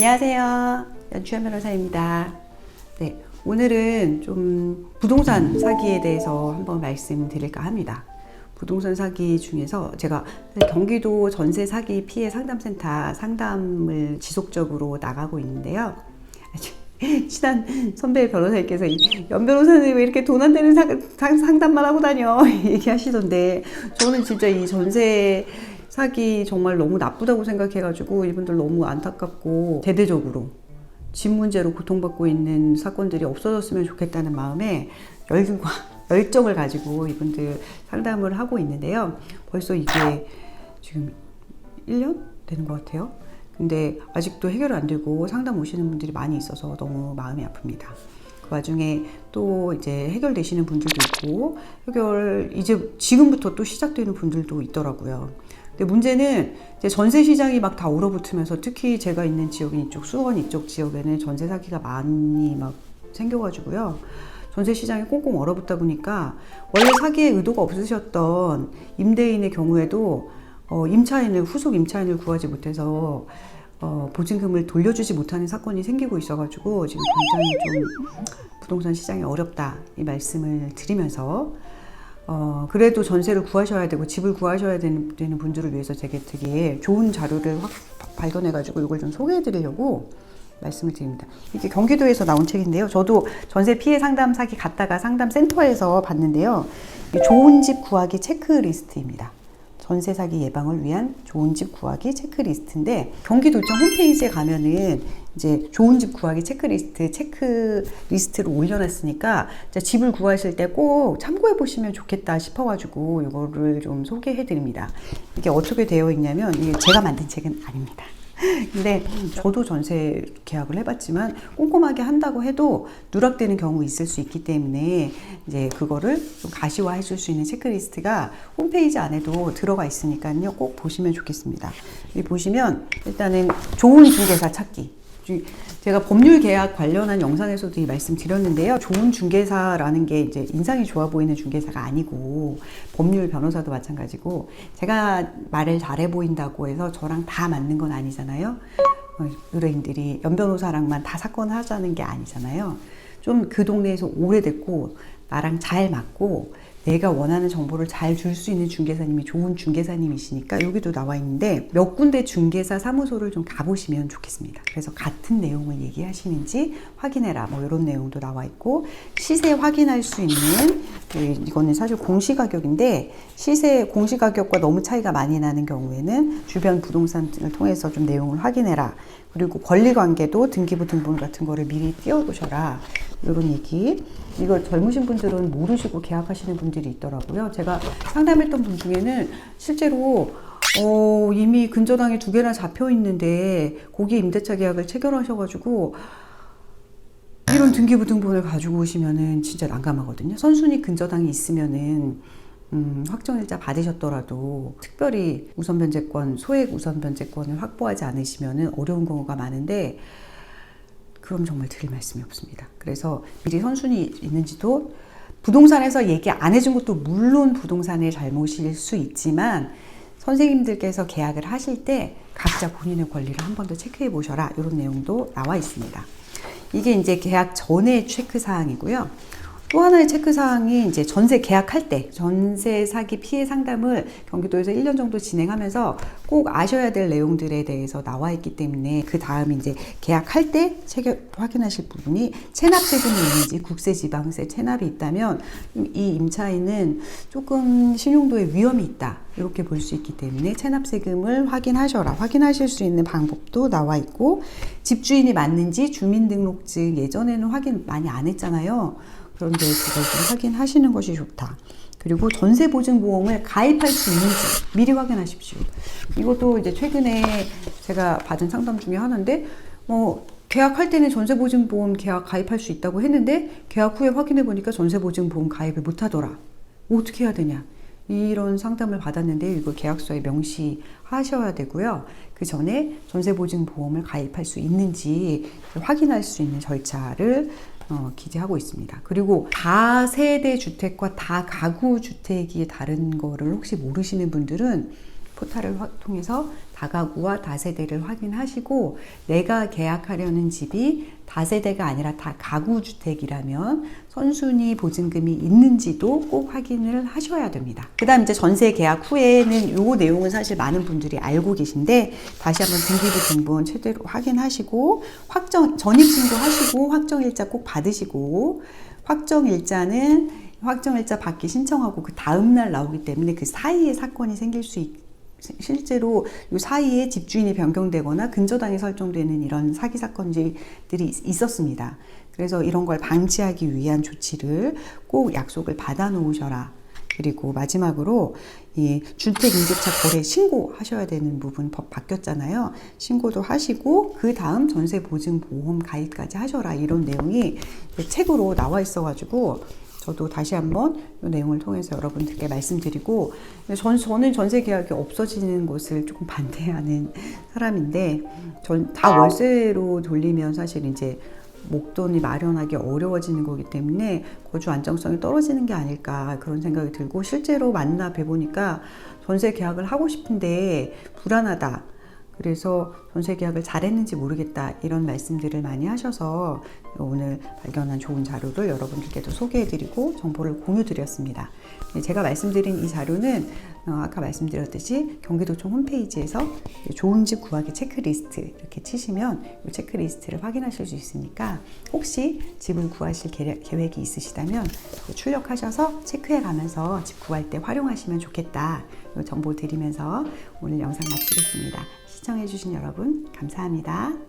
안녕하세요. 연추현 변호사입니다. 네, 오늘은 좀 부동산 사기에 대해서 한번 말씀드릴까 합니다. 부동산 사기 중에서 제가 경기도 전세 사기 피해 상담센터 상담을 지속적으로 나가고 있는데요. 친한 선배 변호사님께서 연 변호사는 왜 이렇게 돈 안 되는 상담만 하고 다녀 얘기하시던데, 저는 진짜 이 전세 사기 정말 너무 나쁘다고 생각해가지고 이분들 너무 안타깝고, 대대적으로 집 문제로 고통받고 있는 사건들이 없어졌으면 좋겠다는 마음에 열정을 가지고 이분들 상담을 하고 있는데요. 벌써 이게 지금 1년 되는 것 같아요. 근데 아직도 해결 안 되고 상담 오시는 분들이 많이 있어서 너무 마음이 아픕니다. 그 와중에 또 이제 해결되시는 분들도 있고, 이제 지금부터 또 시작되는 분들도 있더라고요. 근데 문제는 이제 전세 시장이 막 다 얼어붙으면서, 특히 제가 있는 지역인 이쪽 수원 이쪽 지역에는 전세 사기가 많이 막 생겨가지고요. 전세 시장이 꽁꽁 얼어붙다 보니까 원래 사기에 의도가 없으셨던 임대인의 경우에도 후속 임차인을 구하지 못해서 보증금을 돌려주지 못하는 사건이 생기고 있어가지고 지금 굉장히 좀 부동산 시장이 어렵다 이 말씀을 드리면서, 그래도 전세를 구하셔야 되고 집을 구하셔야 되는 분들을 위해서 되게 좋은 자료를 발견해가지고 이걸 좀 소개해드리려고 말씀을 드립니다. 이게 경기도에서 나온 책인데요. 저도 전세 피해 상담 사기 갔다가 상담센터에서 봤는데요. 좋은 집 구하기 체크리스트입니다. 전세 사기 예방을 위한 좋은 집 구하기 체크리스트인데, 경기도청 홈페이지에 가면은 이제 좋은 집 구하기 체크리스트를 올려놨으니까 집을 구하실 때 꼭 참고해 보시면 좋겠다 싶어가지고 이거를 좀 소개해 드립니다. 이게 어떻게 되어 있냐면, 이게 제가 만든 책은 아닙니다. 근데 저도 전세 계약을 해봤지만 꼼꼼하게 한다고 해도 누락되는 경우 있을 수 있기 때문에 이제 그거를 좀 가시화해 줄 수 있는 체크리스트가 홈페이지 안에도 들어가 있으니까요. 꼭 보시면 좋겠습니다. 여기 보시면 일단은 좋은 중개사 찾기. 제가 법률 계약 관련한 영상에서도 이 말씀 드렸는데요. 좋은 중개사라는 게 이제 인상이 좋아 보이는 중개사가 아니고, 법률 변호사도 마찬가지고, 제가 말을 잘해 보인다고 해서 저랑 다 맞는 건 아니잖아요. 의뢰인들이 연 변호사랑만 다 사건 하자는 게 아니잖아요. 좀 그 동네에서 오래됐고 나랑 잘 맞고 내가 원하는 정보를 잘 줄 수 있는 중개사님이 좋은 중개사님이시니까 여기도 나와 있는데, 몇 군데 중개사 사무소를 좀 가보시면 좋겠습니다. 그래서 같은 내용을 얘기하시는지 확인해라, 뭐 이런 내용도 나와 있고, 시세 확인할 수 있는, 이거는 사실 공시가격인데 시세 공시가격과 너무 차이가 많이 나는 경우에는 주변 부동산을 통해서 좀 내용을 확인해라. 그리고 권리관계도 등기부 등본 같은 거를 미리 띄워두셔라, 이런 얘기. 이거 젊으신 분들은 모르시고 계약하시는 분들이 있더라고요. 제가 상담했던 분 중에는 실제로 이미 근저당이 2개나 잡혀 있는데 거기에 임대차 계약을 체결하셔가지고 이런 등기부 등본을 가지고 오시면은 진짜 난감하거든요. 선순위 근저당이 있으면은 확정일자 받으셨더라도 특별히 우선변제권, 소액 우선변제권을 확보하지 않으시면은 어려운 경우가 많은데, 그럼 정말 드릴 말씀이 없습니다. 그래서 미리 선순위 있는지도, 부동산에서 얘기 안 해준 것도 물론 부동산의 잘못일 수 있지만, 선생님들께서 계약을 하실 때 각자 본인의 권리를 한 번 더 체크해 보셔라, 이런 내용도 나와 있습니다. 이게 이제 계약 전에 체크 사항이고요. 또 하나의 체크사항이 이제 전세 계약할 때, 전세 사기 피해 상담을 경기도에서 1년 정도 진행하면서 꼭 아셔야 될 내용들에 대해서 나와 있기 때문에, 그 다음 이제 계약할 때 확인하실 부분이, 체납세금이 있는지, 국세지방세 체납이 있다면 이 임차인은 조금 신용도에 위험이 있다, 이렇게 볼 수 있기 때문에 체납세금을 확인하셔라. 확인하실 수 있는 방법도 나와 있고, 집주인이 맞는지 주민등록증 예전에는 확인 많이 안 했잖아요. 그런데 그걸 좀 확인하시는 것이 좋다. 그리고 전세보증보험을 가입할 수 있는지 미리 확인하십시오. 이것도 이제 최근에 제가 받은 상담 중에 하나인데, 계약할 때는 전세보증보험 계약 가입할 수 있다고 했는데 계약 후에 확인해 보니까 전세보증보험 가입을 못 하더라. 어떻게 해야 되냐, 이런 상담을 받았는데, 이거 계약서에 명시하셔야 되고요. 그 전에 전세보증보험을 가입할 수 있는지 확인할 수 있는 절차를 기재하고 있습니다. 그리고 다세대 주택과 다가구 주택이 다른 거를 혹시 모르시는 분들은 포털을 통해서 다가구와 다세대를 확인하시고 내가 계약하려는 집이 다세대가 아니라 다가구 주택이라면 선순위 보증금이 있는지도 꼭 확인을 하셔야 됩니다. 그 다음 이제 전세 계약 후에는 요 내용은 사실 많은 분들이 알고 계신데 다시 한번 등기부 등본 제대로 확인하시고 전입신고 하시고 확정일자 꼭 받으시고 확정일자는 확정일자 받기 신청하고 그 다음날 나오기 때문에 그 사이에 사건이 생길 수 실제로 이 사이에 집주인이 변경되거나 근저당이 설정되는 이런 사기 사건들이 있었습니다. 그래서 이런 걸 방지하기 위한 조치를 꼭 약속을 받아 놓으셔라. 그리고 마지막으로 이 주택임대차 거래 신고하셔야 되는 부분 법 바뀌었잖아요. 신고도 하시고 그 다음 전세보증보험 가입까지 하셔라. 이런 내용이 책으로 나와 있어가지고 저도 다시 한번 이 내용을 통해서 여러분들께 말씀드리고 저는 전세 계약이 없어지는 것을 조금 반대하는 사람인데 다 월세로 돌리면 사실 이제 목돈이 마련하기 어려워지는 거기 때문에 거주 안정성이 떨어지는 게 아닐까 그런 생각이 들고 실제로 만나 뵈보니까 전세 계약을 하고 싶은데 불안하다. 그래서 전세 계약을 잘했는지 모르겠다 이런 말씀들을 많이 하셔서 오늘 발견한 좋은 자료를 여러분들께도 소개해드리고 정보를 공유드렸습니다. 제가 말씀드린 이 자료는 아까 말씀드렸듯이 경기도청 홈페이지에서 좋은 집 구하기 체크리스트 이렇게 치시면 이 체크리스트를 확인하실 수 있으니까 혹시 집을 구하실 계획이 있으시다면 출력하셔서 체크해 가면서 집 구할 때 활용하시면 좋겠다 이 정보 드리면서 오늘 영상 마치겠습니다. 시청해주신 여러분 감사합니다.